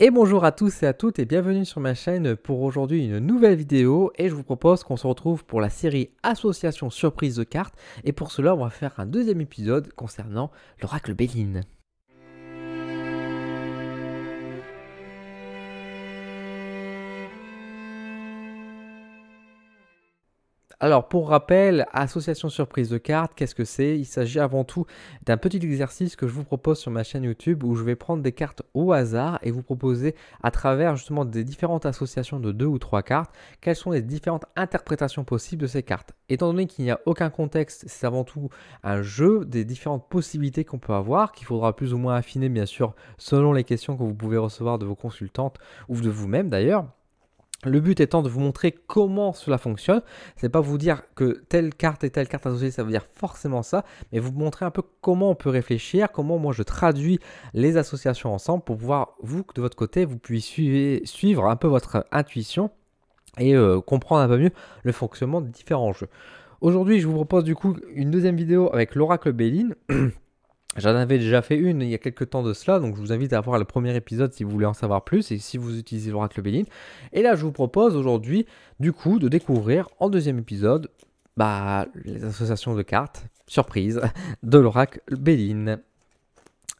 Et bonjour à tous et à toutes et bienvenue sur ma chaîne pour aujourd'hui une nouvelle vidéo et je vous propose qu'on se retrouve pour la série Association surprise de cartes et pour cela on va faire un deuxième épisode concernant l'oracle Béline. Alors pour rappel, association surprise de cartes, qu'est-ce que c'est? Il s'agit avant tout d'un petit exercice que je vous propose sur ma chaîne YouTube où je vais prendre des cartes au hasard et vous proposer à travers justement des différentes associations de 2 ou 3 cartes, quelles sont les différentes interprétations possibles de ces cartes. Étant donné qu'il n'y a aucun contexte, c'est avant tout un jeu des différentes possibilités qu'on peut avoir, qu'il faudra plus ou moins affiner bien sûr selon les questions que vous pouvez recevoir de vos consultantes ou de vous-même d'ailleurs. Le but étant de vous montrer comment cela fonctionne. C'est pas vous dire que telle carte et telle carte associée, ça veut dire forcément ça, mais vous montrer un peu comment on peut réfléchir, comment moi je traduis les associations ensemble pour pouvoir, vous, de votre côté, vous puissiez suivre un peu votre intuition et comprendre un peu mieux le fonctionnement des différents jeux. Aujourd'hui, je vous propose du coup une deuxième vidéo avec l'oracle Béline. J'en avais déjà fait une il y a quelques temps de cela, donc je vous invite à voir le premier épisode si vous voulez en savoir plus et si vous utilisez l'oracle Béline. Et là, je vous propose aujourd'hui, du coup, de découvrir en deuxième épisode les associations de cartes surprise de l'oracle Béline.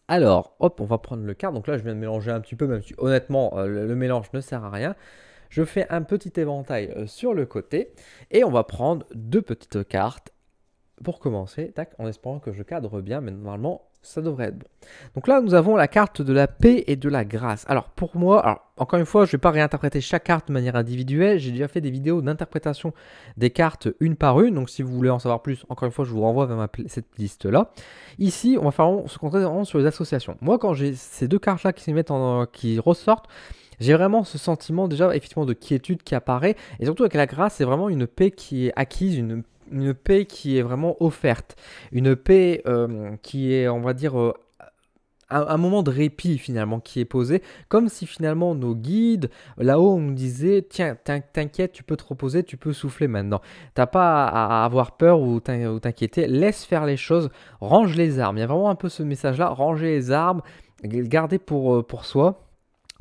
Alors, hop, on va prendre le carte. Donc là, je viens de mélanger un petit peu, même si honnêtement, le mélange ne sert à rien. Je fais un petit éventail sur le côté et on va prendre deux petites cartes pour commencer, tac, en espérant que je cadre bien, mais normalement, ça devrait être bon. Donc là, nous avons la carte de la paix et de la grâce. Alors pour moi, encore une fois, je ne vais pas réinterpréter chaque carte de manière individuelle. J'ai déjà fait des vidéos d'interprétation des cartes une par une. Donc si vous voulez en savoir plus, encore une fois, je vous renvoie vers cette liste-là. Ici, on va se concentrer vraiment sur les associations. Moi, quand j'ai ces deux cartes-là qui ressortent, j'ai vraiment ce sentiment déjà effectivement de quiétude qui apparaît. Et surtout avec la grâce, c'est vraiment une paix qui est acquise, une paix qui est vraiment offerte, une paix qui est, on va dire, un moment de répit finalement qui est posé, comme si finalement nos guides, là-haut, on nous disait, tiens, t'inquiète, tu peux te reposer, tu peux souffler maintenant. T'as pas à avoir peur ou t'inquiéter, laisse faire les choses, range les armes. Il y a vraiment un peu ce message-là, ranger les armes, garder pour soi.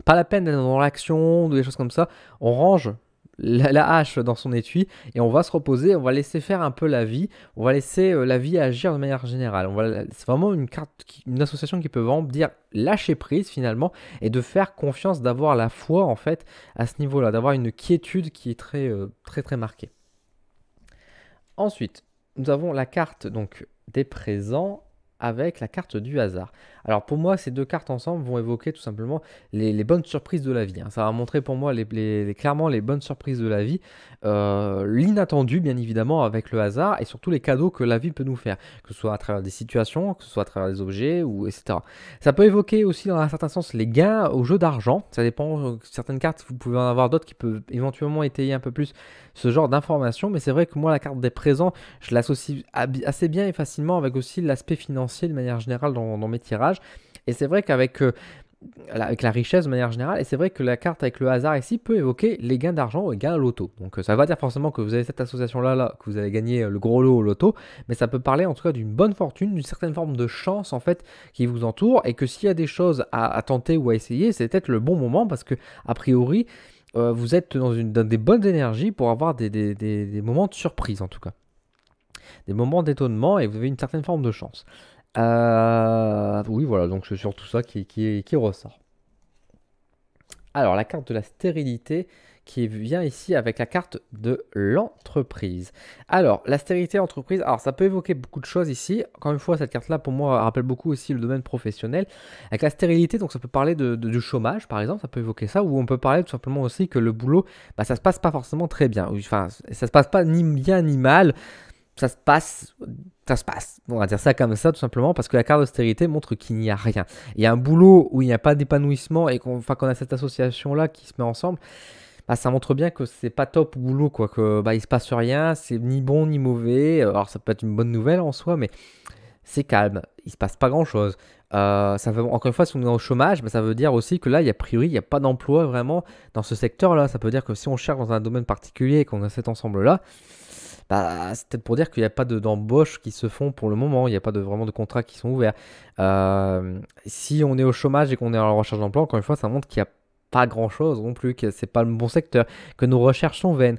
Pas la peine d'être dans l'action ou des choses comme ça, on range la hache dans son étui et on va se reposer, on va laisser faire un peu la vie, on va laisser la vie agir de manière générale. C'est vraiment une carte, une association qui peut vraiment dire lâcher prise finalement et de faire confiance, d'avoir la foi en fait à ce niveau-là, d'avoir une quiétude qui est très marquée. Ensuite, nous avons la carte donc des présents avec la carte du hasard. Alors pour moi, ces deux cartes ensemble vont évoquer tout simplement les bonnes surprises de la vie. Ça va montrer pour moi clairement les bonnes surprises de la vie, l'inattendu bien évidemment avec le hasard et surtout les cadeaux que la vie peut nous faire, que ce soit à travers des situations, que ce soit à travers des objets, etc. Ça peut évoquer aussi dans un certain sens les gains au jeu d'argent. Ça dépend, certaines cartes, vous pouvez en avoir d'autres qui peuvent éventuellement étayer un peu plus ce genre d'informations, mais c'est vrai que moi la carte des présents, je l'associe assez bien et facilement avec aussi l'aspect financier de manière générale dans mes tirages. Et c'est vrai qu'avec avec la richesse de manière générale, et c'est vrai que la carte avec le hasard ici peut évoquer les gains d'argent ou les gains à loto. Donc ça ne va pas dire forcément que vous avez cette association-là, que vous allez gagner le gros lot au loto, mais ça peut parler en tout cas d'une bonne fortune, d'une certaine forme de chance en fait qui vous entoure, et que s'il y a des choses à tenter ou à essayer, c'est peut-être le bon moment parce que a priori, vous êtes dans des bonnes énergies pour avoir des moments de surprise en tout cas. Des moments d'étonnement et vous avez une certaine forme de chance. Oui, voilà, donc c'est surtout ça qui ressort. Alors, la carte de la stérilité qui vient ici avec la carte de l'entreprise. Alors, la stérilité entreprise, alors ça peut évoquer beaucoup de choses ici. Encore une fois, cette carte-là, pour moi, rappelle beaucoup aussi le domaine professionnel. Avec la stérilité, donc ça peut parler du chômage, par exemple, ça peut évoquer ça, ou on peut parler tout simplement aussi que le boulot, ça se passe pas forcément très bien. Enfin, ça se passe pas ni bien ni mal. Ça se passe, on va dire ça comme ça tout simplement parce que la carte d'austérité montre qu'il n'y a rien. Il y a un boulot où il n'y a pas d'épanouissement et qu'on a cette association là qui se met ensemble, ça montre bien que c'est pas top boulot quoi, que il se passe rien, c'est ni bon ni mauvais. Alors ça peut être une bonne nouvelle en soi, mais c'est calme, il se passe pas grand chose. Encore une fois, si on est au chômage, ça veut dire aussi que là, a priori, il n'y a pas d'emploi vraiment dans ce secteur-là. Ça peut dire que si on cherche dans un domaine particulier et qu'on a cet ensemble-là, c'est peut-être pour dire qu'il n'y a pas d'embauches qui se font pour le moment, il n'y a pas vraiment de contrats qui sont ouverts. Si on est au chômage et qu'on est à la recherche d'emploi, encore une fois, ça montre qu'il n'y a pas grand-chose non plus, que c'est pas le bon secteur, que nos recherches sont vaines.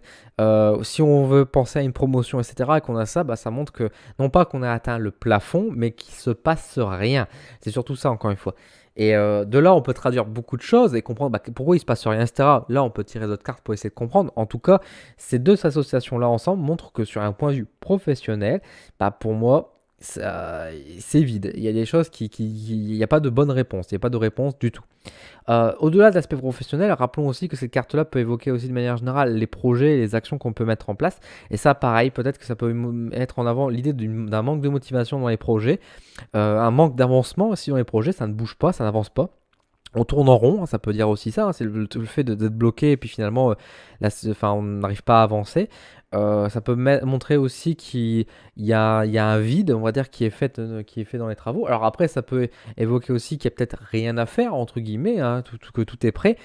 Si on veut penser à une promotion, etc., et qu'on a ça, bah, ça montre que non pas qu'on a atteint le plafond, mais qu'il se passe rien. C'est surtout ça, encore une fois. Et de là, on peut traduire beaucoup de choses et comprendre bah, pourquoi il se passe rien, etc. Là, on peut tirer d'autres cartes pour essayer de comprendre. En tout cas, ces deux associations-là ensemble montrent que sur un point de vue professionnel, bah, pour moi, c'est vide. Il y a des choses il n'y a pas de bonne réponse. Il n'y a pas de réponse du tout. Au-delà de l'aspect professionnel, rappelons aussi que cette carte-là peut évoquer aussi de manière générale les projets et les actions qu'on peut mettre en place. Et ça, pareil, peut-être que ça peut mettre en avant l'idée d'un manque de motivation dans les projets, un manque d'avancement aussi dans les projets, ça ne bouge pas, ça n'avance pas. On tourne en rond, hein, ça peut dire aussi ça, hein, c'est le fait d'être bloqué et puis finalement on n'arrive pas à avancer. Ça peut montrer aussi qu'il y a un vide, on va dire, qui est fait dans les travaux. Alors après, ça peut évoquer aussi qu'il n'y a peut-être rien à faire, entre guillemets, hein, que tout est prêt.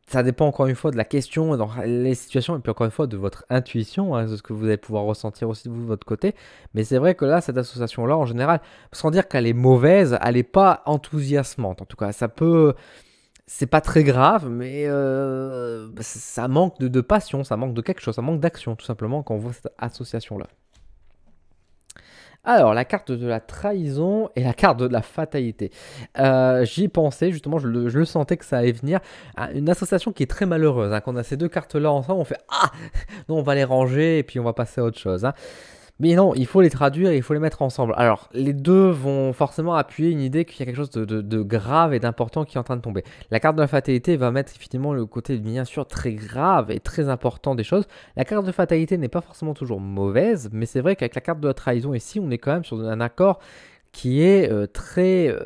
Ça dépend encore une fois de la question, dans les situations, et puis encore une fois de votre intuition, hein, de ce que vous allez pouvoir ressentir aussi de votre côté. Mais c'est vrai que là, cette association-là, en général, sans dire qu'elle est mauvaise, elle n'est pas enthousiasmante. En tout cas, ça peut... C'est pas très grave, mais ça manque de passion, ça manque de quelque chose, ça manque d'action, tout simplement, quand on voit cette association-là. Alors, la carte de la trahison et la carte de la fatalité. J'y pensais, justement, je le sentais que ça allait venir. Une association qui est très malheureuse. Hein. Quand on a ces deux cartes-là ensemble, on fait « Ah !» Non, on va les ranger et puis on va passer à autre chose. Hein. Mais non, il faut les traduire et il faut les mettre ensemble. Alors, les deux vont forcément appuyer une idée qu'il y a quelque chose de grave et d'important qui est en train de tomber. La carte de la fatalité va mettre effectivement le côté bien sûr très grave et très important des choses. La carte de fatalité n'est pas forcément toujours mauvaise, mais c'est vrai qu'avec la carte de la trahison ici, on est quand même sur un accord qui est très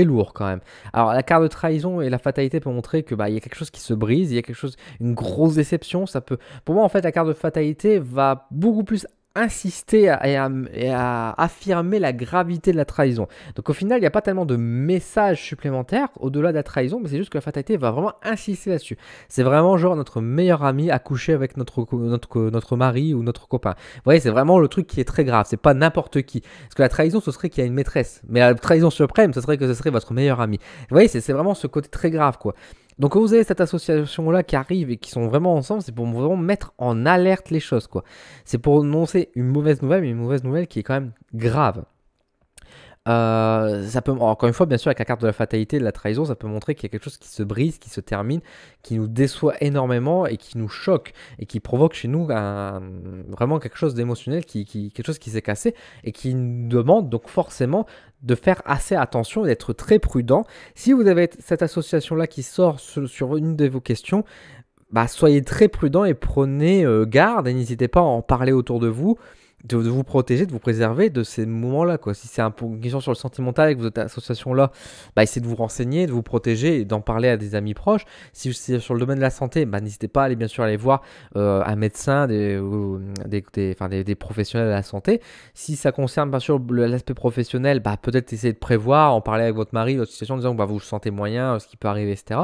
lourd quand même. Alors la carte de trahison et la fatalité peut montrer que bah il y a quelque chose qui se brise, il y a quelque chose, une grosse déception. Ça peut, pour moi en fait, la carte de fatalité va beaucoup plus insister et à affirmer la gravité de la trahison. Donc au final, il n'y a pas tellement de messages supplémentaires au-delà de la trahison, mais c'est juste que la fatalité va vraiment insister là-dessus. C'est vraiment genre notre meilleur ami à coucher avec notre mari ou notre copain. Vous voyez, c'est vraiment le truc qui est très grave. C'est pas n'importe qui. Parce que la trahison, ce serait qu'il y a une maîtresse. Mais la trahison suprême, ce serait que ce serait votre meilleur ami. Vous voyez, c'est vraiment ce côté très grave, quoi. Donc quand vous avez cette association-là qui arrive et qui sont vraiment ensemble, c'est pour vraiment mettre en alerte les choses, quoi. C'est pour annoncer une mauvaise nouvelle, mais une mauvaise nouvelle qui est quand même grave. Ça peut, encore une fois, bien sûr, avec la carte de la fatalité, de la trahison, ça peut montrer qu'il y a quelque chose qui se brise, qui se termine, qui nous déçoit énormément et qui nous choque et qui provoque chez nous vraiment quelque chose d'émotionnel, quelque chose qui s'est cassé et qui nous demande donc forcément de faire assez attention et d'être très prudent. Si vous avez cette association-là qui sort sur une de vos questions, bah, soyez très prudent et prenez garde et n'hésitez pas à en parler autour de vous. De vous protéger, de vous préserver de ces moments-là, quoi. Si c'est une question sur le sentimental avec votre association-là, bah, essayez de vous renseigner, de vous protéger et d'en parler à des amis proches. Si c'est sur le domaine de la santé, bah, n'hésitez pas à aller bien sûr aller voir un médecin, des professionnels de la santé. Si ça concerne bien sûr l'aspect professionnel, bah, peut-être essayer de prévoir, en parler avec votre mari, votre situation, en disant que bah, vous vous sentez moyen, ce qui peut arriver, etc.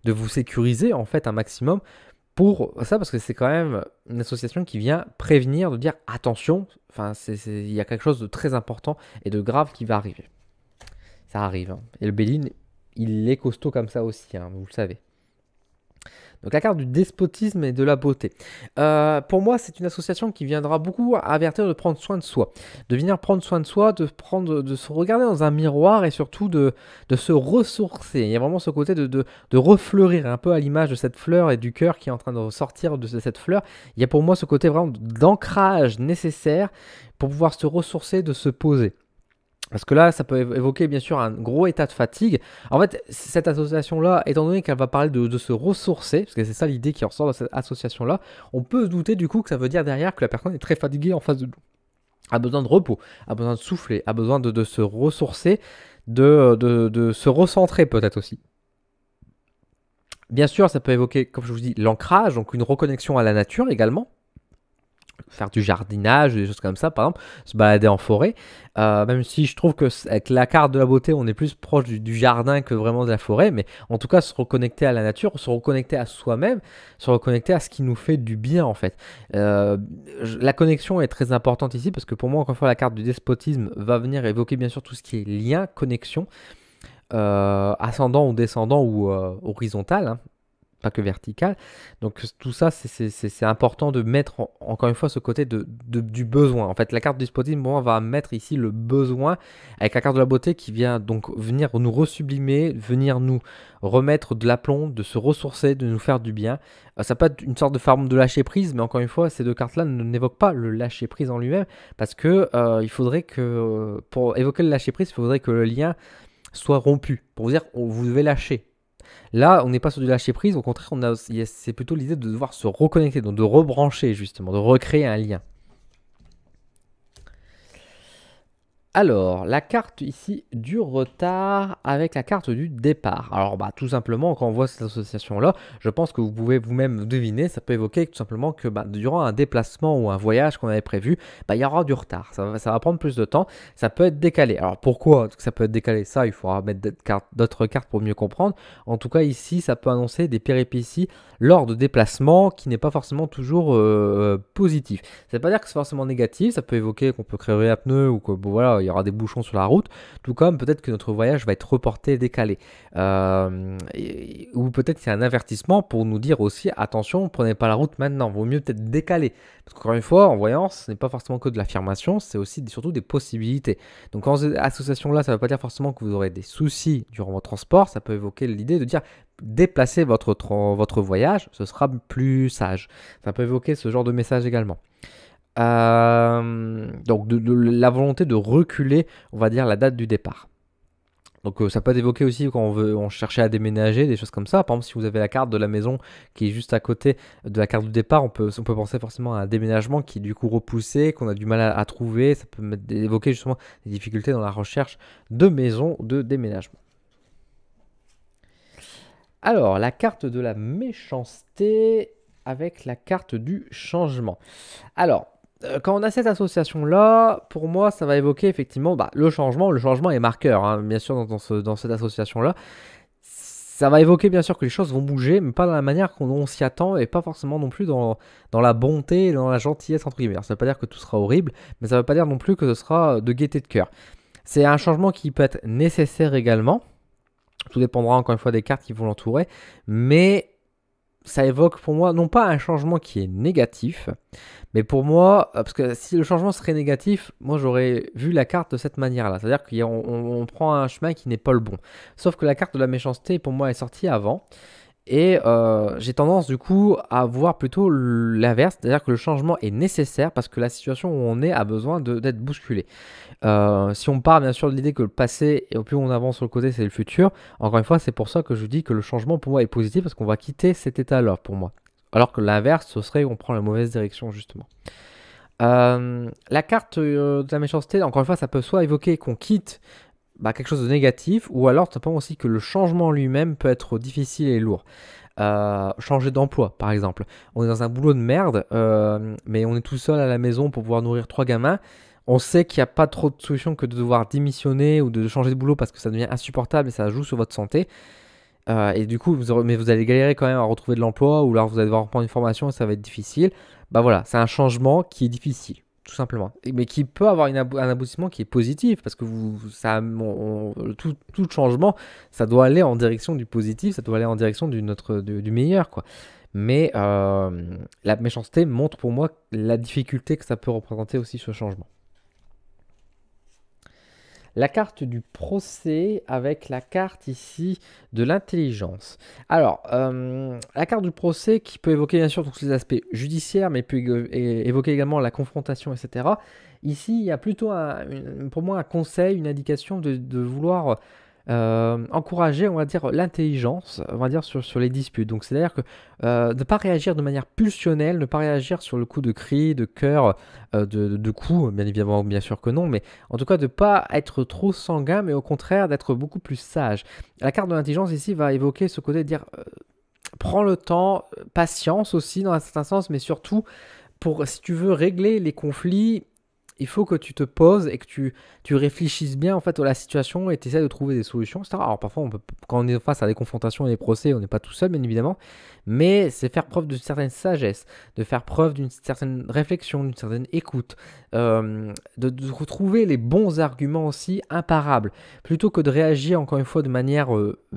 De vous sécuriser en fait un maximum pour ça, parce que c'est quand même une association qui vient prévenir, de dire attention, il y a quelque chose de très important et de grave qui va arriver. Ça arrive. Hein. Et le Béline, il est costaud comme ça aussi, hein, vous le savez. Donc la carte du despotisme et de la beauté. Pour moi, c'est une association qui viendra beaucoup avertir de prendre soin de soi. De venir prendre soin de soi, de se regarder dans un miroir et surtout de se ressourcer. Il y a vraiment ce côté de refleurir un peu à l'image de cette fleur et du cœur qui est en train de sortir de cette fleur. Il y a pour moi ce côté vraiment d'ancrage nécessaire pour pouvoir se ressourcer, de se poser. Parce que là, ça peut évoquer bien sûr un gros état de fatigue. En fait, cette association-là, étant donné qu'elle va parler de se ressourcer, parce que c'est ça l'idée qui ressort de cette association-là, on peut se douter du coup que ça veut dire derrière que la personne est très fatiguée en face de nous. A besoin de repos, a besoin de souffler, a besoin de se ressourcer, de se recentrer peut-être aussi. Bien sûr, ça peut évoquer, comme je vous dis, l'ancrage, donc une reconnexion à la nature également. Faire du jardinage, des choses comme ça, par exemple, se balader en forêt. Même si je trouve que avec la carte de la beauté, on est plus proche du jardin que vraiment de la forêt, mais en tout cas, se reconnecter à la nature, se reconnecter à soi-même, se reconnecter à ce qui nous fait du bien en fait. La connexion est très importante ici parce que pour moi, encore une fois, la carte du despotisme va venir évoquer bien sûr tout ce qui est lien, connexion. ascendant ou descendant ou horizontal, hein, pas que vertical. Donc tout ça, c'est important de mettre encore une fois ce côté du besoin. En fait, la carte du spotting, bon, on va mettre ici le besoin avec la carte de la beauté qui vient donc venir nous resublimer, venir nous remettre de l'aplomb, de se ressourcer, de nous faire du bien. Ça peut être une sorte de forme de lâcher prise, mais encore une fois, ces deux cartes-là n'évoquent pas le lâcher prise en lui-même parce que il faudrait que, pour évoquer le lâcher prise, il faudrait que le lien soit rompu. Pour vous dire, vous devez lâcher. Là, on n'est pas sur du lâcher prise, au contraire, c'est plutôt l'idée de devoir se reconnecter, donc de rebrancher justement, de recréer un lien. Alors, la carte ici du retard avec la carte du départ. Alors, tout simplement, quand on voit cette association-là, je pense que vous pouvez vous-même deviner, ça peut évoquer tout simplement que durant un déplacement ou un voyage qu'on avait prévu, il y aura du retard. Ça va prendre plus de temps, ça peut être décalé. Alors, pourquoi ça peut être décalé? Ça, il faudra mettre d'autres cartes pour mieux comprendre. En tout cas, ici, ça peut annoncer des péripéties lors de déplacements qui n'est pas forcément toujours positif. Ça ne veut pas dire que c'est forcément négatif, ça peut évoquer qu'on peut créer un pneu ou que, bon, voilà, il y aura des bouchons sur la route, tout comme peut-être que notre voyage va être reporté, décalé. Ou peut-être qu'il y a un avertissement pour nous dire aussi, attention, prenez pas la route maintenant, vaut mieux peut-être décaler. Parce qu'encore une fois, en voyance, ce n'est pas forcément que de l'affirmation, c'est aussi surtout des possibilités. Donc en association là, ça ne veut pas dire forcément que vous aurez des soucis durant votre transport, ça peut évoquer l'idée de dire déplacer votre voyage, ce sera plus sage. Ça peut évoquer ce genre de message également. Donc la volonté de reculer, on va dire, la date du départ. Donc ça peut être évoqué aussi quand on cherchait à déménager, des choses comme ça. Par exemple, si vous avez la carte de la maison qui est juste à côté de la carte du départ, on peut penser forcément à un déménagement qui est du coup repoussé, qu'on a du mal à trouver. Ça peut évoquer justement des difficultés dans la recherche de maison de déménagement. Alors, la carte de la méchanceté avec la carte du changement. Alors, quand on a cette association-là, pour moi, ça va évoquer effectivement le changement. Le changement est marqueur, hein, bien sûr, dans cette association-là. Ça va évoquer bien sûr que les choses vont bouger, mais pas dans la manière qu'on s'y attend et pas forcément non plus dans la bonté et dans la gentillesse, entre guillemets. Alors, ça ne veut pas dire que tout sera horrible, mais ça ne veut pas dire non plus que ce sera de gaieté de cœur. C'est un changement qui peut être nécessaire également. Tout dépendra encore une fois des cartes qui vont l'entourer, mais ça évoque pour moi non pas un changement qui est négatif, mais pour moi, parce que si le changement serait négatif, moi j'aurais vu la carte de cette manière-là, c'est-à-dire qu'on prend un chemin qui n'est pas le bon. Sauf que la carte de la méchanceté pour moi est sortie avant. Et j'ai tendance du coup à voir plutôt l'inverse, c'est-à-dire que le changement est nécessaire parce que la situation où on est a besoin d'être bousculée. Si on part bien sûr de l'idée que le passé, et au plus on avance sur le côté, c'est le futur, encore une fois, c'est pour ça que je dis que le changement pour moi est positif parce qu'on va quitter cet état-là pour moi. Alors que l'inverse, ce serait qu'on prend la mauvaise direction justement. La carte de la méchanceté, encore une fois, ça peut soit évoquer qu'on quitte quelque chose de négatif, ou alors tout simplement aussi que le changement lui-même peut être difficile et lourd. Changer d'emploi par exemple. On est dans un boulot de merde, mais on est tout seul à la maison pour pouvoir nourrir 3 gamins. On sait qu'il n'y a pas trop de solution que de devoir démissionner ou de changer de boulot parce que ça devient insupportable et ça joue sur votre santé. Et du coup, vous allez galérer quand même à retrouver de l'emploi, ou alors vous allez devoir reprendre une formation et ça va être difficile. Voilà, c'est un changement qui est difficile, tout simplement. Mais qui peut avoir un aboutissement qui est positif, parce que tout changement, ça doit aller en direction du positif, ça doit aller en direction du meilleur, quoi. Mais la méchanceté montre pour moi la difficulté que ça peut représenter aussi ce changement. La carte du procès avec la carte ici de l'intelligence. Alors, la carte du procès qui peut évoquer bien sûr tous les aspects judiciaires, mais peut évoquer également la confrontation, etc. Ici, il y a plutôt pour moi un conseil, une indication de vouloir encourager, on va dire, l'intelligence, on va dire, sur les disputes. Donc, c'est-à-dire que de ne pas réagir de manière pulsionnelle, ne pas réagir sur le coup de cri, de cœur, de coups, bien évidemment, bien sûr que non, mais en tout cas, de ne pas être trop sanguin, mais au contraire, d'être beaucoup plus sage. La carte de l'intelligence, ici, va évoquer ce côté de dire, prends le temps, patience aussi, dans un certain sens, mais surtout, si tu veux régler les conflits, il faut que tu te poses et que tu réfléchisses bien en fait à la situation et tu essaies de trouver des solutions, etc. Alors parfois, quand on est face à des confrontations et des procès, on n'est pas tout seul, bien évidemment, mais c'est faire preuve d'une certaine sagesse, de faire preuve d'une certaine réflexion, d'une certaine écoute, de retrouver les bons arguments aussi imparables, plutôt que de réagir encore une fois de manière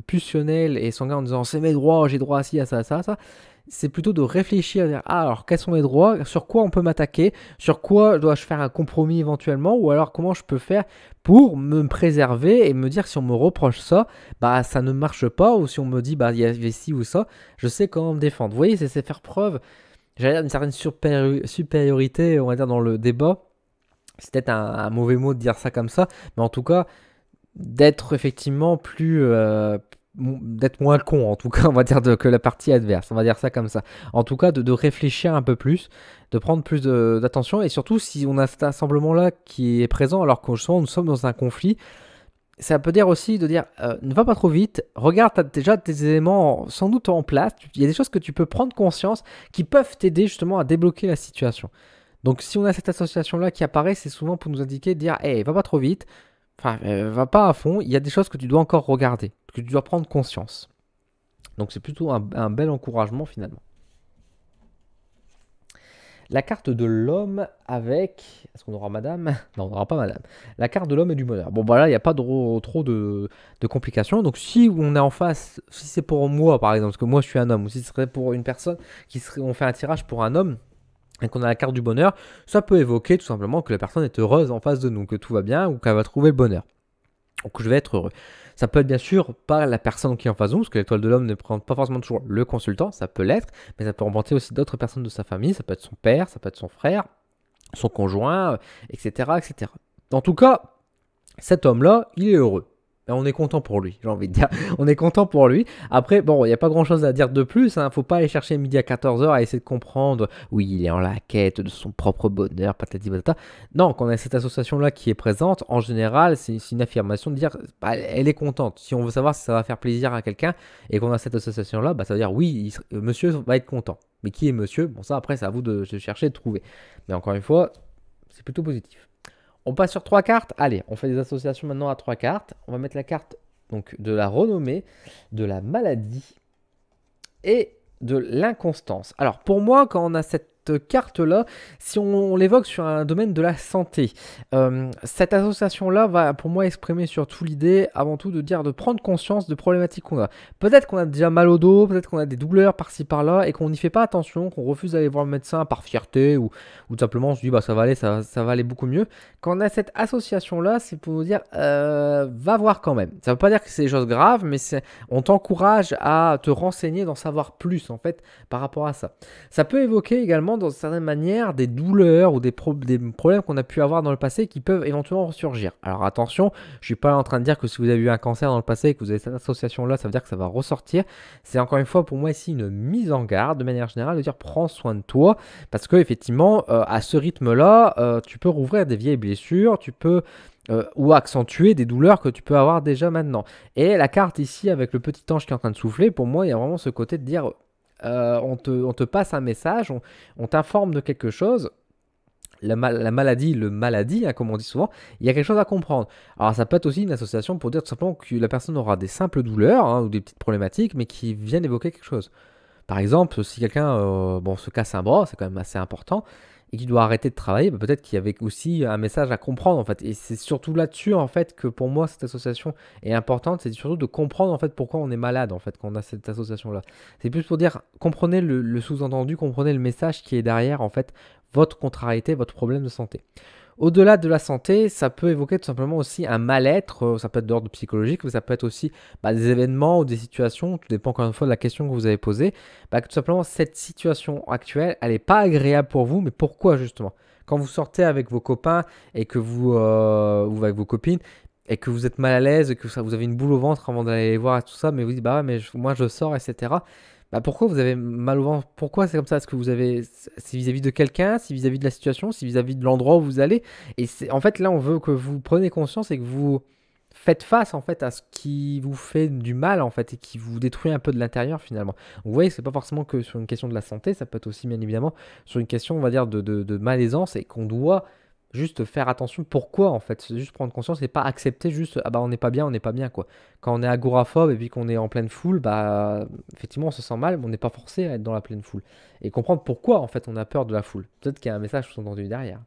pulsionnelle et sanguine en disant c'est mes droits, j'ai droit à ci, à ça, à ça, à ça. C'est plutôt de réfléchir, à dire, ah, alors quels sont mes droits, sur quoi on peut m'attaquer, sur quoi dois-je faire un compromis éventuellement, ou alors comment je peux faire pour me préserver et me dire si on me reproche ça, bah ça ne marche pas, ou si on me dit bah il y avait ci ou ça, je sais comment me défendre. Vous voyez, c'est faire preuve, j'allais dire, d'une certaine supériorité, on va dire, dans le débat. C'est peut-être un mauvais mot de dire ça comme ça, mais en tout cas, d'être effectivement d'être moins con, en tout cas, on va dire, que la partie adverse, on va dire ça comme ça. En tout cas, de réfléchir un peu plus, de prendre plus d'attention, et surtout, si on a cet assemblement-là qui est présent, alors que justement, nous sommes dans un conflit, ça peut dire aussi de dire, ne va pas trop vite, regarde, tu as déjà des éléments sans doute en place, il y a des choses que tu peux prendre conscience qui peuvent t'aider justement à débloquer la situation. Donc si on a cette association-là qui apparaît, c'est souvent pour nous indiquer, de dire, hey, va pas trop vite, enfin, va pas à fond, il y a des choses que tu dois encore regarder, que tu dois prendre conscience. Donc c'est plutôt un bel encouragement finalement. La carte de l'homme avec... Est-ce qu'on aura madame? Non, on n'aura pas madame. La carte de l'homme et du bonheur. Bon, voilà, il n'y a pas trop de complications. Donc si on est en face, si c'est pour moi par exemple, parce que moi je suis un homme, ou si ce serait pour une personne, on fait un tirage pour un homme, et qu'on a la carte du bonheur, ça peut évoquer tout simplement que la personne est heureuse en face de nous, que tout va bien ou qu'elle va trouver le bonheur. Donc je vais être heureux. Ça peut être bien sûr pas la personne qui est en face de nous, parce que l'étoile de l'homme ne prend pas forcément toujours le consultant, ça peut l'être, mais ça peut remonter aussi d'autres personnes de sa famille, ça peut être son père, ça peut être son frère, son conjoint, etc., etc. En tout cas, cet homme-là, il est heureux. Et on est content pour lui, j'ai envie de dire. On est content pour lui. Après, bon, il n'y a pas grand-chose à dire de plus. Faut pas aller chercher midi à 14h à essayer de comprendre. Oui, il est en la quête de son propre bonheur, patati patata. Non, quand on a cette association-là qui est présente, en général, c'est une affirmation de dire, bah, elle est contente. Si on veut savoir si ça va faire plaisir à quelqu'un et qu'on a cette association-là, bah, ça veut dire oui, monsieur va être content. Mais qui est monsieur? Bon, ça, après, c'est à vous de chercher, de trouver. Mais encore une fois, c'est plutôt positif. On passe sur 3 cartes. Allez, on fait des associations maintenant à 3 cartes. On va mettre la carte donc, de la renommée, de la maladie et de l'inconstance. Alors pour moi, quand on a cette carte-là, si on l'évoque sur un domaine de la santé, cette association-là va pour moi exprimer surtout l'idée, avant tout, de dire de prendre conscience de problématiques qu'on a. Peut-être qu'on a déjà mal au dos, peut-être qu'on a des douleurs par-ci par-là et qu'on n'y fait pas attention, qu'on refuse d'aller voir le médecin par fierté ou tout simplement on se dit bah ça va aller, ça va aller beaucoup mieux. Quand on a cette association-là, c'est pour nous dire va voir quand même. Ça ne veut pas dire que c'est des choses graves, mais on t'encourage à te renseigner, d'en savoir plus en fait par rapport à ça. Ça peut évoquer également dans certaines manières des douleurs ou des problèmes qu'on a pu avoir dans le passé qui peuvent éventuellement ressurgir. Alors attention, je ne suis pas en train de dire que si vous avez eu un cancer dans le passé et que vous avez cette association-là, ça veut dire que ça va ressortir. C'est encore une fois pour moi ici une mise en garde de manière générale de dire prends soin de toi parce que effectivement à ce rythme-là, tu peux rouvrir des vieilles blessures, tu peux ou accentuer des douleurs que tu peux avoir déjà maintenant. Et la carte ici avec le petit ange qui est en train de souffler, pour moi il y a vraiment ce côté de dire on te passe un message, on t'informe de quelque chose. La maladie, hein, comme on dit souvent, il y a quelque chose à comprendre. Alors ça peut être aussi une association pour dire tout simplement que la personne aura des simples douleurs hein, ou des petites problématiques, mais qui viennent évoquer quelque chose. Par exemple, si quelqu'un se casse un bras, c'est quand même assez important, et qu'il doit arrêter de travailler, bah, peut-être qu'il y avait aussi un message à comprendre en fait. Et c'est surtout là-dessus en fait que pour moi cette association est importante, c'est surtout de comprendre en fait pourquoi on est malade en fait quand on a cette association-là. C'est plus pour dire comprenez le sous-entendu, comprenez le message qui est derrière en fait votre contrariété, votre problème de santé. Au-delà de la santé, ça peut évoquer tout simplement aussi un mal-être, ça peut être d'ordre psychologique, mais ça peut être aussi des événements ou des situations, tout dépend encore une fois de la question que vous avez posée, que tout simplement cette situation actuelle, elle n'est pas agréable pour vous, mais pourquoi justement? Quand vous sortez avec vos copains et que ou avec vos copines, et que vous êtes mal à l'aise, et que vous avez une boule au ventre avant d'aller les voir et tout ça, mais vous dites bah ouais, mais moi je sors, etc. Pourquoi vous avez mal au ventre? Pourquoi c'est comme ça? Est-ce que vous avez... C'est vis-à-vis de quelqu'un? C'est vis-à-vis de la situation? C'est vis-à-vis de l'endroit où vous allez? Et en fait, là, on veut que vous preniez conscience et que vous faites face, en fait, à ce qui vous fait du mal, en fait, et qui vous détruit un peu de l'intérieur, finalement. Donc, vous voyez, c'est pas forcément que sur une question de la santé, ça peut être aussi, bien évidemment, sur une question, on va dire, de malaisance et qu'on doit juste faire attention pourquoi en fait, c'est juste prendre conscience et pas accepter juste ah bah on n'est pas bien quoi. Quand on est agoraphobe et puis qu'on est en pleine foule, bah effectivement on se sent mal, mais on n'est pas forcé à être dans la pleine foule. Et comprendre pourquoi en fait on a peur de la foule. Peut-être qu'il y a un message sous-entendu derrière.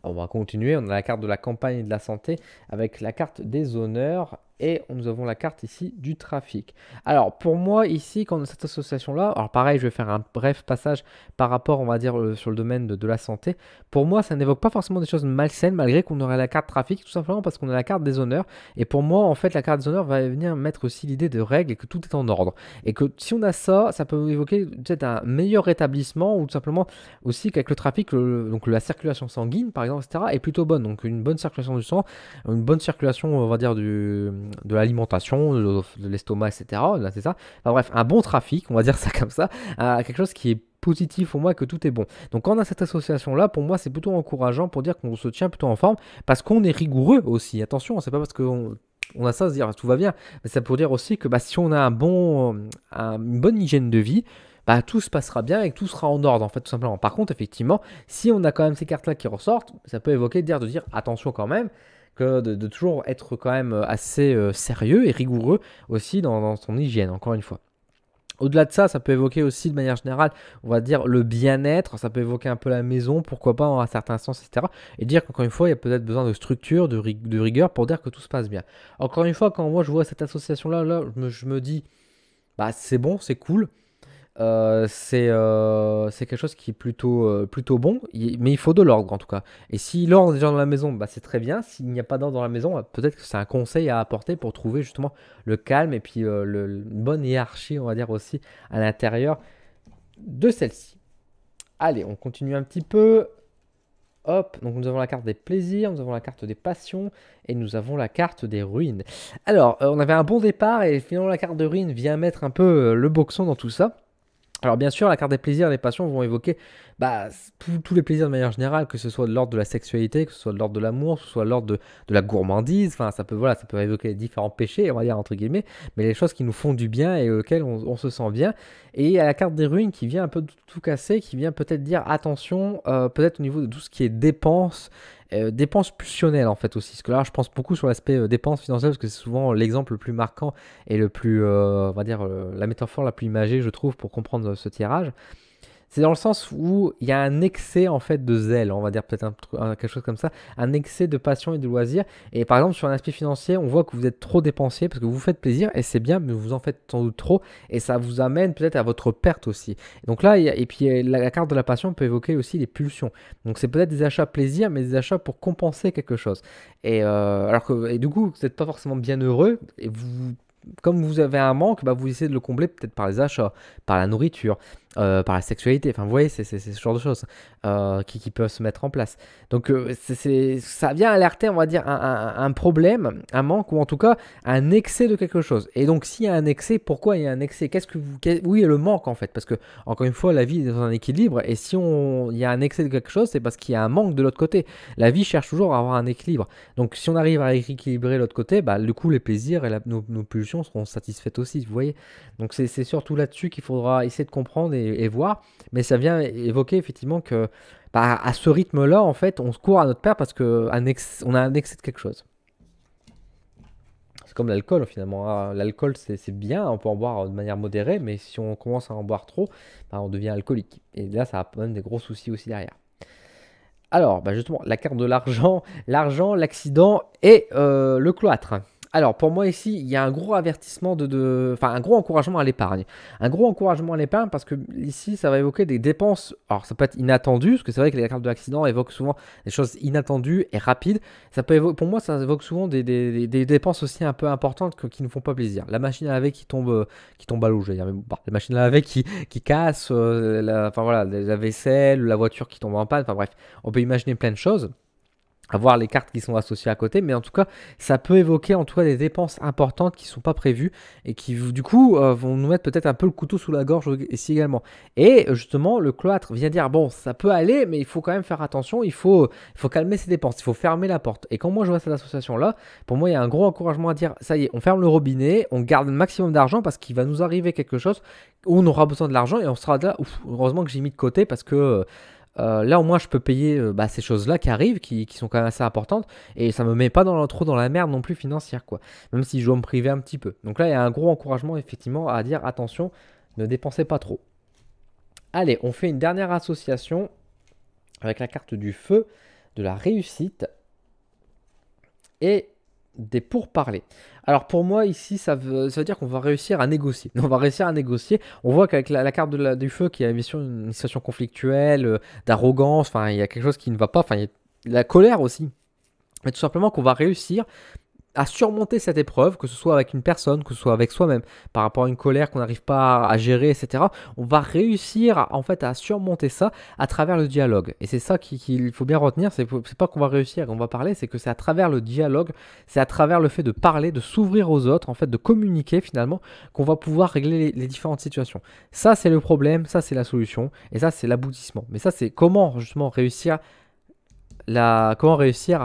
Alors, on va continuer, on a la carte de la campagne et de la santé avec la carte des honneurs et nous avons la carte ici du trafic. Alors pour moi ici, quand on a cette association-là, alors pareil, je vais faire un bref passage par rapport, on va dire, sur le domaine de la santé. Pour moi, ça n'évoque pas forcément des choses malsaines, malgré qu'on aurait la carte trafic, tout simplement parce qu'on a la carte des honneurs. Et pour moi, en fait, la carte des honneurs va venir mettre aussi l'idée de règles et que tout est en ordre. Et que si on a ça, ça peut évoquer peut-être un meilleur rétablissement ou tout simplement aussi qu'avec le trafic, donc la circulation sanguine, par exemple, etc., est plutôt bonne. Donc une bonne circulation du sang, une bonne circulation, on va dire, de l'alimentation, de l'estomac, etc. Là, c'est ça. Enfin, bref, un bon trafic, on va dire ça comme ça, quelque chose qui est positif pour moi, que tout est bon. Donc quand on a cette association-là, pour moi, c'est plutôt encourageant pour dire qu'on se tient plutôt en forme, parce qu'on est rigoureux aussi. Attention, c'est pas parce qu'on on a ça à se dire tout va bien, mais ça pour dire aussi que bah, si on a une bonne hygiène de vie, bah, tout se passera bien et que tout sera en ordre en fait tout simplement. Par contre, effectivement, si on a quand même ces cartes-là qui ressortent, ça peut évoquer de dire attention quand même, que de toujours être quand même assez sérieux et rigoureux aussi dans son hygiène, encore une fois. Au-delà de ça, ça peut évoquer aussi de manière générale, on va dire le bien-être, ça peut évoquer un peu la maison, pourquoi pas en certains sens, etc. Et dire qu'encore une fois, il y a peut-être besoin de structure, de rigueur pour dire que tout se passe bien. Encore une fois, quand moi je vois cette association-là, je me dis, bah c'est bon, c'est cool. C'est quelque chose qui est plutôt bon, mais il faut de l'ordre en tout cas. Et si l'ordre est déjà dans la maison, bah, c'est très bien. S'il n'y a pas d'ordre dans la maison, bah, peut-être que c'est un conseil à apporter pour trouver justement le calme et puis une bonne hiérarchie, on va dire aussi, à l'intérieur de celle-ci. Allez, on continue un petit peu. Hop, donc nous avons la carte des plaisirs, nous avons la carte des passions et nous avons la carte des ruines. Alors, on avait un bon départ et finalement la carte de ruines vient mettre un peu le boxon dans tout ça. Alors bien sûr, la carte des plaisirs et des passions vont évoquer bah, tous les plaisirs de manière générale, que ce soit de l'ordre de la sexualité, que ce soit de l'ordre de l'amour, que ce soit de l'ordre de la gourmandise, enfin ça peut évoquer différents péchés, on va dire entre guillemets, mais les choses qui nous font du bien et auxquelles on se sent bien. Et il y a la carte des ruines qui vient un peu tout casser, qui vient peut-être dire attention, peut-être au niveau de tout ce qui est dépenses pulsionnelles en fait aussi. Parce que là, je pense beaucoup sur l'aspect dépenses financières parce que c'est souvent l'exemple le plus marquant et le plus, on va dire, la métaphore la plus imagée, je trouve, pour comprendre ce tirage. C'est dans le sens où il y a un excès en fait de zèle, on va dire peut-être quelque chose comme ça, un excès de passion et de loisir. Et par exemple sur un aspect financier, on voit que vous êtes trop dépensier parce que vous faites plaisir et c'est bien, mais vous en faites sans doute trop et ça vous amène peut-être à votre perte aussi. Donc là, et puis la carte de la passion peut évoquer aussi les pulsions. Donc c'est peut-être des achats plaisir, mais des achats pour compenser quelque chose. Et du coup, vous n'êtes pas forcément bien heureux et comme vous avez un manque, bah vous essayez de le combler peut-être par les achats, par la nourriture, par la sexualité. Enfin, vous voyez, c'est ce genre de choses qui peuvent se mettre en place. Donc, ça vient alerter, on va dire, un problème, un manque, ou en tout cas, un excès de quelque chose. Et donc, s'il y a un excès, pourquoi il y a un excès? Où est le manque, en fait? Parce que, encore une fois, la vie est dans un équilibre. Et si il y a un excès de quelque chose, c'est parce qu'il y a un manque de l'autre côté. La vie cherche toujours à avoir un équilibre. Donc, si on arrive à équilibrer l'autre côté, bah, du coup, les plaisirs et nos pulsions seront satisfaites aussi, vous voyez. Donc c'est surtout là-dessus qu'il faudra essayer de comprendre et voir, mais ça vient évoquer effectivement que bah, à ce rythme-là, en fait, on se court à notre perte parce qu'on a un excès de quelque chose. C'est comme l'alcool finalement, hein. L'alcool c'est bien, on peut en boire de manière modérée, mais si on commence à en boire trop, bah, on devient alcoolique. Et là, ça a même des gros soucis aussi derrière. Alors, bah justement, la carte de l'argent, l'accident et le cloître. Alors, pour moi ici, il y a un gros avertissement enfin, un gros encouragement à l'épargne. Un gros encouragement à l'épargne parce que ici, ça va évoquer des dépenses. Alors, ça peut être inattendu, parce que c'est vrai que les cartes de l'accident évoquent souvent des choses inattendues et rapides. Ça peut pour moi, ça évoque souvent des dépenses aussi un peu importantes qui ne font pas plaisir. La machine à laver qui tombe à l'eau, je veux dire. Mais bon, la machine à laver qui casse, enfin voilà, la vaisselle, la voiture qui tombe en panne. Enfin bref, on peut imaginer plein de choses, à voir les cartes qui sont associées à côté, mais en tout cas, ça peut évoquer en tout cas des dépenses importantes qui ne sont pas prévues et qui du coup vont nous mettre peut-être un peu le couteau sous la gorge ici également. Et justement, le cloître vient dire, bon, ça peut aller, mais il faut quand même faire attention, il faut calmer ses dépenses, il faut fermer la porte. Et quand moi je vois cette association-là, pour moi, il y a un gros encouragement à dire, ça y est, on ferme le robinet, on garde le maximum d'argent parce qu'il va nous arriver quelque chose où on aura besoin de l'argent et on sera là, ouf, heureusement que j'ai mis de côté parce que Là au moins je peux payer ces choses-là qui arrivent, qui sont quand même assez importantes, et ça me met pas trop dans la merde non plus financière, quoi. Même si je dois me priver un petit peu. Donc là, il y a un gros encouragement effectivement à dire attention, ne dépensez pas trop. Allez, on fait une dernière association avec la carte du feu, de la réussite et des pourparlers. Alors pour moi ici, ça veut dire qu'on va réussir à négocier. On va réussir à négocier. On voit qu'avec la carte du feu qui a une situation conflictuelle, d'arrogance, enfin il y a quelque chose qui ne va pas, enfin il y a la colère aussi. Mais tout simplement qu'on va réussir à surmonter cette épreuve, que ce soit avec une personne, que ce soit avec soi-même, par rapport à une colère qu'on n'arrive pas à gérer, etc. On va réussir en fait à surmonter ça à travers le dialogue. Et c'est ça qu'il faut bien retenir, c'est pas qu'on va réussir, on va parler, c'est que c'est à travers le dialogue, c'est à travers le fait de parler, de s'ouvrir aux autres, en fait de communiquer finalement, qu'on va pouvoir régler les différentes situations. Ça c'est le problème, ça c'est la solution, et ça c'est l'aboutissement. Mais ça c'est comment justement réussir à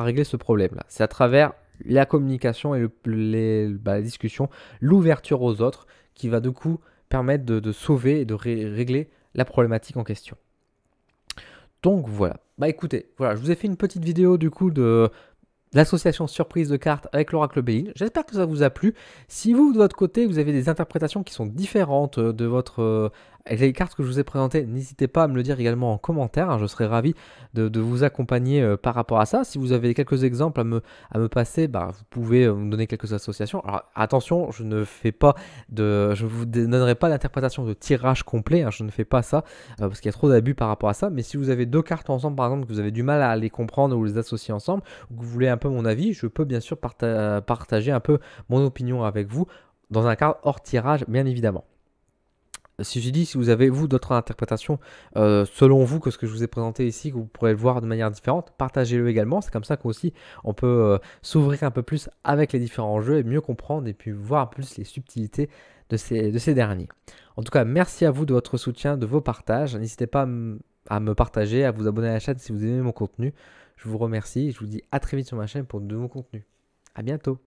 régler ce problème-là. C'est à travers la communication et la discussion, l'ouverture aux autres qui va du coup permettre de sauver et de régler la problématique en question. Donc voilà. Bah écoutez, voilà, je vous ai fait une petite vidéo du coup de l'association surprise de cartes avec l'oracle Béline. J'espère que ça vous a plu. Si vous, de votre côté, vous avez des interprétations qui sont différentes de votre avec les cartes que je vous ai présentées, n'hésitez pas à me le dire également en commentaire, hein. Je serais ravi de vous accompagner par rapport à ça. Si vous avez quelques exemples à me passer, bah, vous pouvez me donner quelques associations. Alors attention, je ne vous donnerai pas d'interprétation de tirage complet, hein. Je ne fais pas ça parce qu'il y a trop d'abus par rapport à ça. Mais si vous avez deux cartes ensemble, par exemple, que vous avez du mal à les comprendre ou les associer ensemble, ou que vous voulez un peu mon avis, je peux bien sûr partager un peu mon opinion avec vous dans un cadre hors tirage, bien évidemment. Si je dis, si vous avez, vous, d'autres interprétations selon vous que ce que je vous ai présenté ici, que vous pourrez le voir de manière différente, partagez-le également. C'est comme ça qu'aussi on peut s'ouvrir un peu plus avec les différents jeux et mieux comprendre et puis voir plus les subtilités de ces derniers. En tout cas, merci à vous de votre soutien, de vos partages. N'hésitez pas à me partager, à vous abonner à la chaîne si vous aimez mon contenu. Je vous remercie et je vous dis à très vite sur ma chaîne pour de nouveaux contenus. À bientôt.